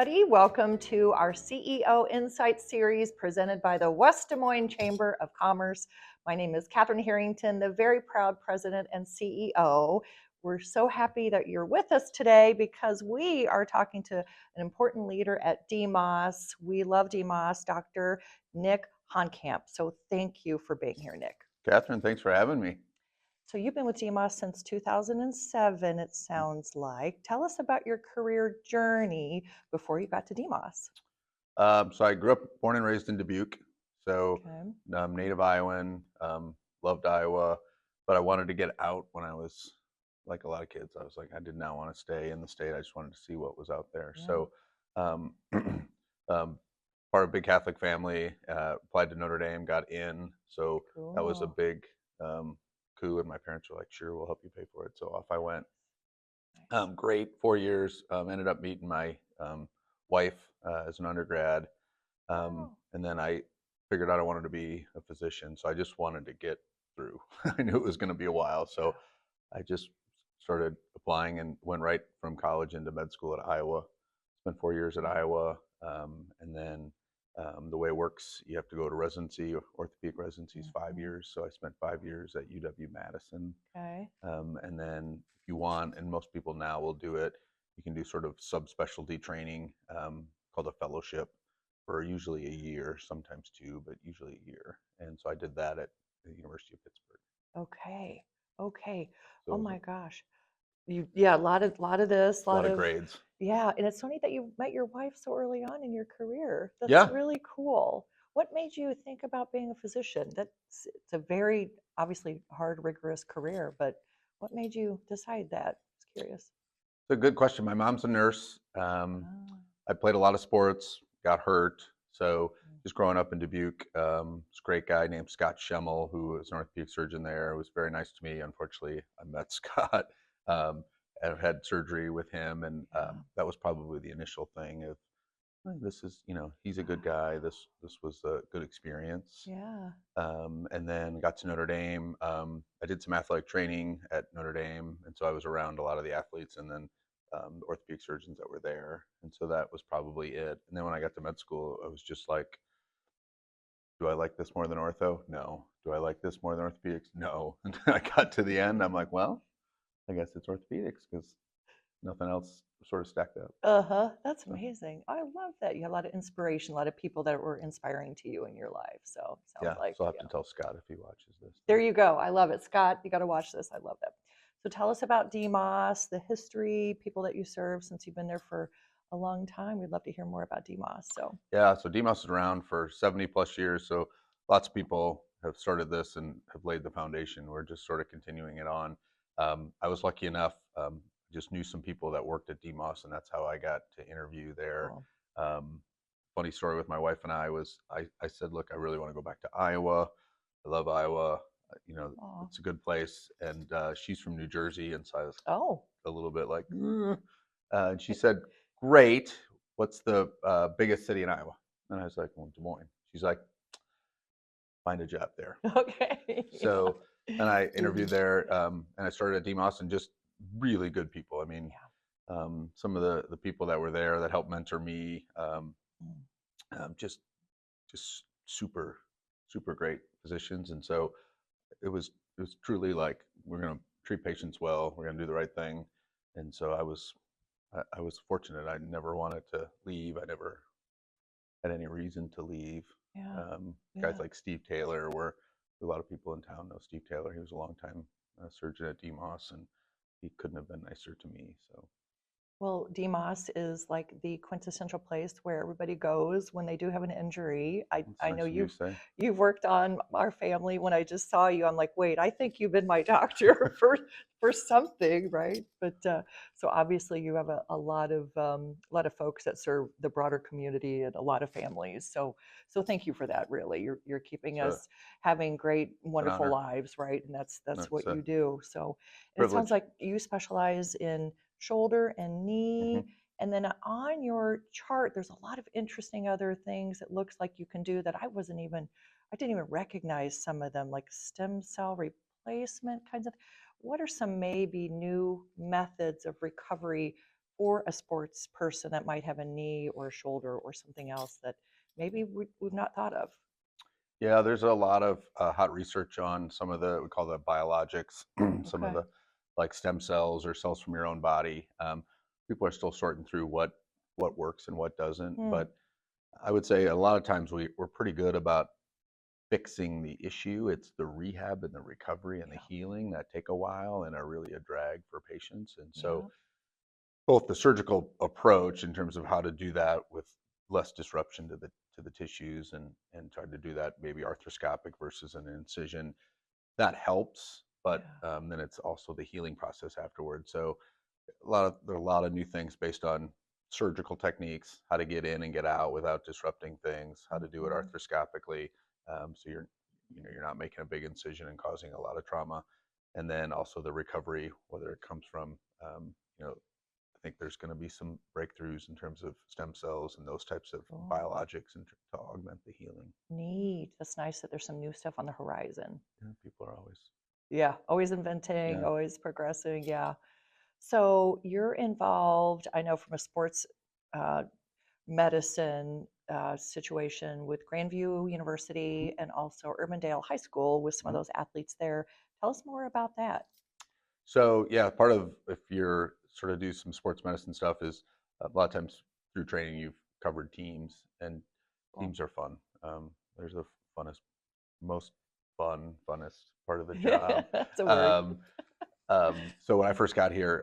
everybody. Welcome to our CEO Insight series presented by the West Des Moines Chamber of Commerce. My name is Catherine Harrington, the very proud president and CEO. We're so happy that you're with us today because we are talking to an important leader at DMOS. We love DMOS, Dr. Nick Honkamp. So thank you for being here, Nick. Catherine, thanks for having me. So you've been with DMOS since 2007, it sounds like. Tell us about your career journey before you got to DMOS. So I grew up, born and raised in Dubuque, so I'm native Iowan, loved Iowa, but I wanted to get out when I was, like a lot of kids, I was like, I did not want to stay in the state. I just wanted to see what was out there. Yeah. So part of a big Catholic family, applied to Notre Dame, got in. So that was a big coup, and my parents were like, sure, we'll help you pay for it. So off I went. Great, 4 years, ended up meeting my wife as an undergrad. And then I figured out I wanted to be a physician. So I just wanted to get through. I knew it was going to be a while. So I just started applying and went right from college into med school at Iowa. Spent 4 years at Iowa. And then the way it works, you have to go to residency. Orthopedic residency is 5 years. So I spent 5 years at UW-Madison. Okay. And then if you want, and most people now will do it, you can do sort of subspecialty training called a fellowship for usually a year, sometimes two, but usually a year. And so I did that at the University of Pittsburgh. Okay. Okay. So oh my gosh. A lot of this, a lot of grades. Yeah, and it's funny that you met your wife so early on in your career. That's Yeah. really cool. What made you think about being a physician? It's a very obviously hard, rigorous career, but what made you decide that? I was curious. It's a good question. My mom's a nurse. I played a lot of sports, got hurt. So just growing up in Dubuque, this great guy named Scott Schemmel, who was an orthopedic surgeon there, was very nice to me. Unfortunately, I met Scott. I've had surgery with him, and that was probably the initial thing of, this is, he's a good guy. This was a good experience. Yeah. And then got to Notre Dame. I did some athletic training at Notre Dame, and so I was around a lot of the athletes and then the orthopedic surgeons that were there. And so that was probably it. And then when I got to med school, I was just like, do I like this more than ortho? No. Do I like this more than orthopedics? No. And then I got to the end, I'm like, well, I guess it's orthopedics because nothing else sort of stacked up. That's amazing. I love that. You had a lot of inspiration, a lot of people that were inspiring to you in your life. So so I'll have to tell Scott if he watches this. There you go. I love it. Scott, you got to watch this. I love that. So tell us about DMOS, the history, people that you serve since you've been there for a long time. We'd love to hear more about DMOS. So DMOS is around for 70 plus years. So lots of people have started this and have laid the foundation. We're just sort of continuing it on. I was lucky enough, just knew some people that worked at DMOS, and that's how I got to interview there. Funny story with my wife and I was, I said, look, I really want to go back to Iowa. I love Iowa. It's a good place. And she's from New Jersey. And so I was a little bit like, and she said, great. What's the biggest city in Iowa? And I was like, well, Des Moines. She's like, find a job there. Okay. So, and I interviewed there, and I started at DMOS, and just really good people. I mean, some of the people that were there that helped mentor me, just super, super great physicians. And so it was truly like, we're going to treat patients well. We're going to do the right thing. And so I was fortunate. I never wanted to leave. I never had any reason to leave. Guys like Steve Taylor were, a lot of people in town know Steve Taylor. He was a longtime surgeon at DMOS, and he couldn't have been nicer to me. So. Well, DMOS is like the quintessential place where everybody goes when they do have an injury. I know you've worked on our family. When I just saw you, I'm like, wait, I think you've been my doctor for something, right? But so obviously you have a lot of folks that serve the broader community and a lot of families. So thank you for that. Really, you're keeping us having great, wonderful lives, right? And that's what you do. So it sounds like you specialize in shoulder and knee. And then on your chart, there's a lot of interesting other things it looks like you can do that I didn't even recognize some of them, like stem cell replacement kinds of. What are some maybe new methods of recovery for a sports person that might have a knee or a shoulder or something else that maybe we've not thought of? Yeah, there's a lot of hot research on some of the, we call the biologics, some of Okay. the like stem cells or cells from your own body. People are still sorting through what works and what doesn't. Hmm. But I would say a lot of times we're pretty good about fixing the issue. It's the rehab and the recovery and the Yeah. healing that take a while and are really a drag for patients. And so Yeah. both the surgical approach in terms of how to do that with less disruption to the tissues and try to do that maybe arthroscopic versus an incision, that helps, but Yeah. then it's also the healing process afterwards. So there are a lot of new things based on surgical techniques, how to get in and get out without disrupting things, how to do it Mhm. arthroscopically, so you're not making a big incision and causing a lot of trauma, and then also the recovery, whether it comes from you know I think there's going to be some breakthroughs in terms of stem cells and those types of Cool. biologics and to augment the healing. Neat. That's nice that there's some new stuff on the horizon. Yeah, people are always, Yeah, always inventing, yeah. always progressing. Yeah. So you're involved, I know from a sports uh, medicine situation with Grandview Mhm. University and also Urbandale High School with some of Mhm. those athletes there. Tell us more about that. So yeah, part of if you're sort of do some sports medicine stuff is a lot of times through training you've covered teams, and Cool. teams are fun. There's the funnest, most funnest part of the job. That's a word. Um, so when I first got here,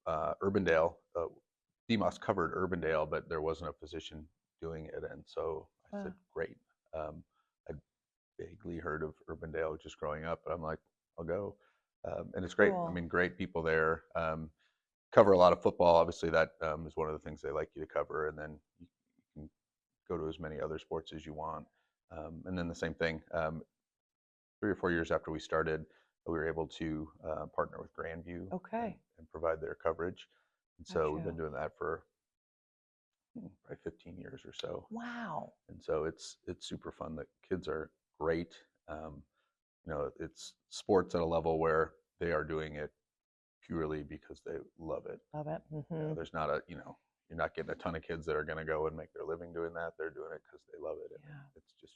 Urbandale, DMOS covered Urbandale, but there wasn't a physician doing it, and so I said, Wow, "Great." I'd vaguely heard of Urbandale just growing up, but I'm like, "I'll go," and it's great. I cool. mean, great people there. Cover a lot of football. Obviously, that is one of the things they like you to cover, and then you can go to as many other sports as you want. And then the same thing. 3 or 4 years after we started, we were able to partner with Grandview Okay, and provide their coverage. And so we've been gotcha. doing that for probably 15 years or so. Wow. And so it's super fun. The kids are great. Um, it's sports at a level where they are doing it purely because they love it. Love it. Hmm. There's not you're not getting a ton of kids that are going to go and make their living doing that. They're doing it because they love it, and Yeah. it's just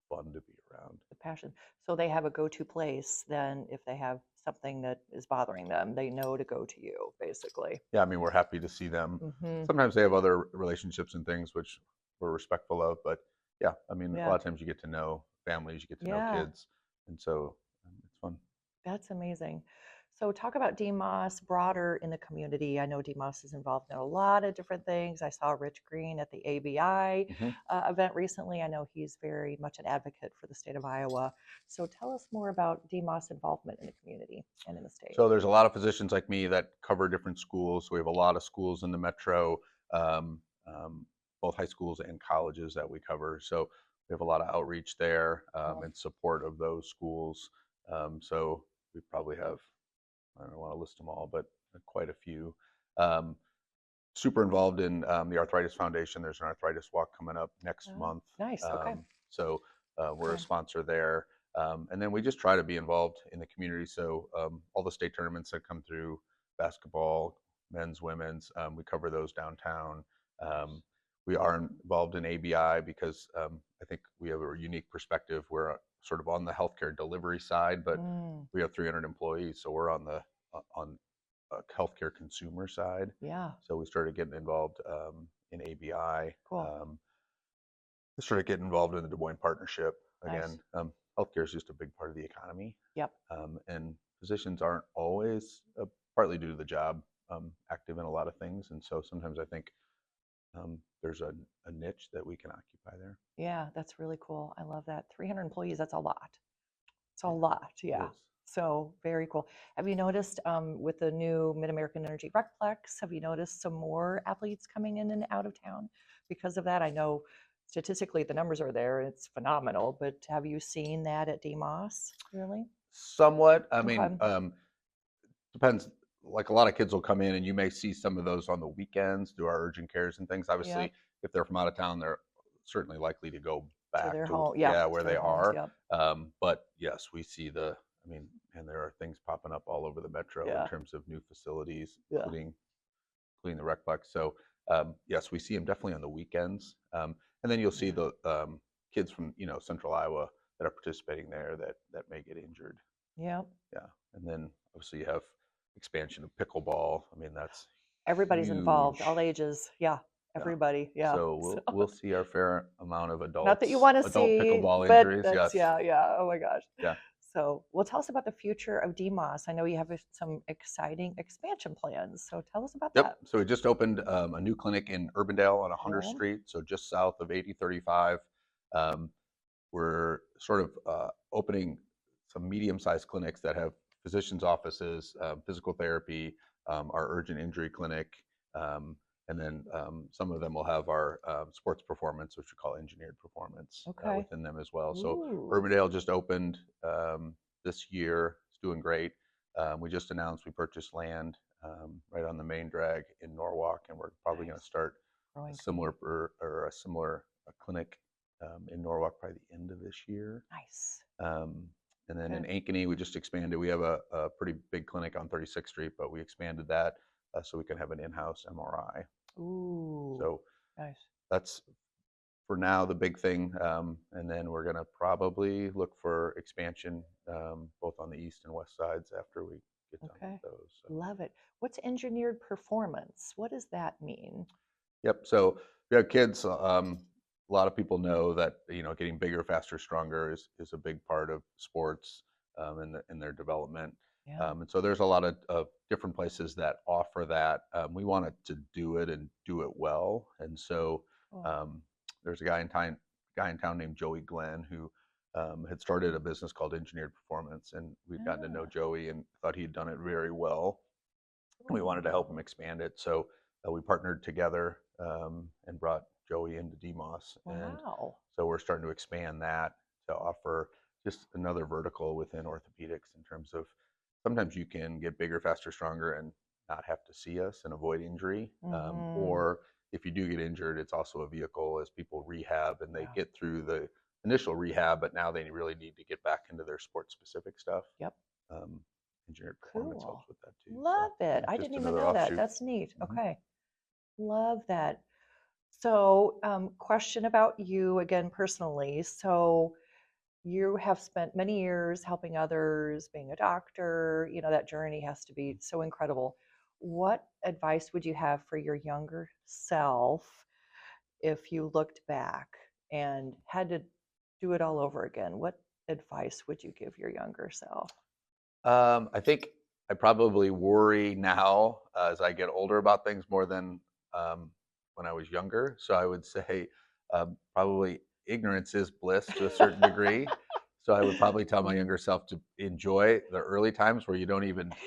fun to be around. The passion. So they have a go-to place then if they have something that is bothering them, they know to go to you, basically. Yeah, I mean, we're happy to see them. Hmm. Sometimes they have other relationships and things which we're respectful of, but yeah, I mean, a Yeah. lot of times you get to know families, you get to know Yeah. kids, and so it's fun. That's amazing. So talk about DMOS broader in the community. I know DMOS is involved in a lot of different things. I saw Rich Green at the ABI Hmm. event recently. I know he's very much an advocate for the state of Iowa. So tell us more about DMOS involvement in the community and in the state. So there's a lot of physicians like me that cover different schools. We have a lot of schools in the metro, um, um, both high schools and colleges that we cover. So we have a lot of outreach there Cool. in support of those schools. So we probably have, I don't want to list them all, but quite a few. Um, Super involved in the Arthritis Foundation. There's an arthritis walk coming up next Oh, month. nice. Okay. So we're a Good. sponsor there. And then we just try to be involved in the community. So all the state tournaments that come through, basketball, men's, women's, we cover those downtown. Um, we are involved in ABI because I think we have a unique perspective. We're sort of on the healthcare delivery side, but Mm, we have 300 employees, so we're on the on healthcare consumer side. yeah. So we started getting involved in ABI. Cool. We started getting involved in the Des Moines Partnership. Nice. Again, healthcare is just a big part of the economy, Yep. and physicians aren't always, partly due to the job, active in a lot of things. And so sometimes I think there's a niche that we can occupy there. Yeah, that's really cool. I love that. 300 employees, that's a lot. It's a Yeah, lot, it yeah. is. So very cool. Have you noticed with the new Mid American Energy Recplex, have you noticed some more athletes coming in and out of town because of that? I know statistically the numbers are there, it's phenomenal, but have you seen that at DMOS, really? Somewhat. I mean, Okay. depends. Like a lot of kids will come in, and you may see some of those on the weekends through our urgent cares and things. Yep. Obviously, if they're from out of town, they're certainly likely to go To back their to home. Yeah, where to their they homes. are. Yep. But yes, we see the. I mean, and there are things popping up all over the metro in Yeah. terms of new facilities, Yeah. including including the recplex. So yes, we see them definitely on the weekends. And then you'll see the kids from Central Iowa that are participating there that may get injured. Yeah. Yeah, and then obviously you have expansion of pickleball. I mean, that's everybody's huge. involved, all ages. Yeah, everybody. Yeah. So we'll see our fair amount of Not that you want to adult see, pickleball but injuries. that's Yes. yeah. Oh my gosh. Yeah. So, well, tell us about the future of DMOS. I know you have some exciting expansion plans. So tell us about Yep. that. So we just opened a new clinic in Urbandale on 100th Cool. Street, so just south of 8035. We're sort of opening some medium-sized clinics that have physicians' offices, physical therapy, our urgent injury clinic, and then some of them will have our sports performance, which we call engineered performance, within them as well. So Urbandale just opened this year. It's doing great. We just announced we purchased land right on the main drag in Norwalk, and we're probably going to start a similar clinic in Norwalk by the end of this year. Nice. And then in Ankeny, we just expanded. We have a pretty big clinic on 36th Street, but we expanded that so we can have an in-house MRI. Ooh. So nice. That's for now the big thing. And then we're going to probably look for expansion both on the east and west sides after we get done with those. So. Love it. What's engineered performance? What does that mean? Yep. So we have kids. A lot of people know that getting bigger, faster, stronger is a big part of sports in their development. Yeah. And so there's a lot of different places that offer that. We wanted to do it and do it well. And so there's a guy in town named Joey Glenn who had started a business called Engineered Performance, and we'd gotten to know Joey and thought he'd done it very well. We wanted to help him expand it, so we partnered together and brought Joey into DMOS. And so we're starting to expand that to offer just another vertical within orthopedics in terms of sometimes you can get bigger, faster, stronger and not have to see us and avoid injury. Or if you do get injured, it's also a vehicle as people rehab and they get through the initial rehab, but now they really need to get back into their sport specific stuff. Yep. Engineered performance helps with that too. Love it. I didn't even know that. That's neat. Okay. Love that. So question about you again personally. So you have spent many years helping others, being a doctor, that journey has to be so incredible. What advice would you have for your younger self if you looked back and had to do it all over again? What advice would you give your younger self? I think I probably worry now as I get older about things more than when I was younger. So I would say probably ignorance is bliss to a certain degree. So I would probably tell my younger self to enjoy the early times where you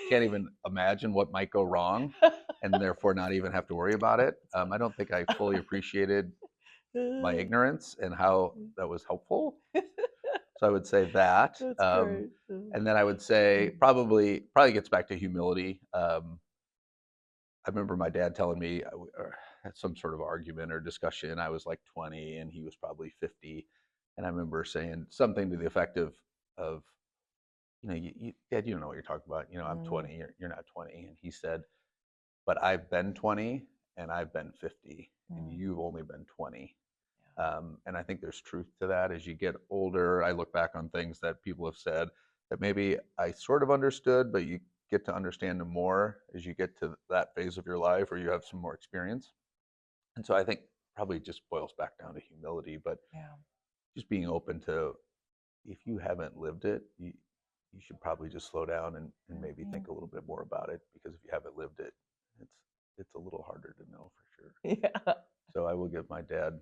can't even imagine what might go wrong and therefore not even have to worry about it. I don't think I fully appreciated my ignorance and how that was helpful. So I would say that. And then I would say probably gets back to humility. I remember my dad telling me had some sort of argument or discussion. I was like 20 and he was probably 50. And I remember saying something to the effect of Dad, you don't know what you're talking about. I'm 20, you're not 20. And he said, but I've been 20 and I've been 50 and you've only been 20. And I think there's truth to that. As you get older, I look back on things that people have said that maybe I sort of understood, but you get to understand them more as you get to that phase of your life or you have some more experience. And so I think probably just boils back down to humility, but just being open to, if you haven't lived it, you should probably just slow down and maybe think a little bit more about it, because if you haven't lived it, it's a little harder to know for sure. Yeah. So I will give my dad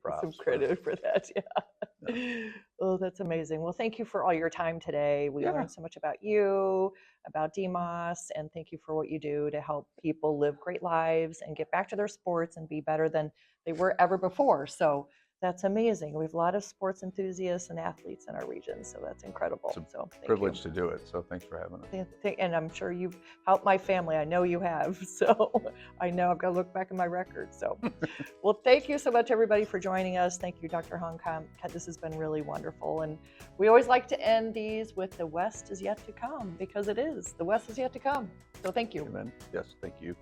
props. Some credit for that. Yeah. Oh, that's amazing. Well, thank you for all your time today. We learned so much about you, about DMOS, and thank you for what you do to help people live great lives and get back to their sports and be better than they were ever before. So That's amazing. We have a lot of sports enthusiasts and athletes in our region, so that's incredible. It's so a privilege to do it. So thanks for having us. And I'm sure you've helped my family. I know you have. So I know I've got to look back in my records. So, well, thank you so much, everybody, for joining us. Thank you, Dr. Honkamp. This has been really wonderful. And we always like to end these with the West is yet to come, because it is. The West is yet to come. So thank you. Amen. Yes, thank you.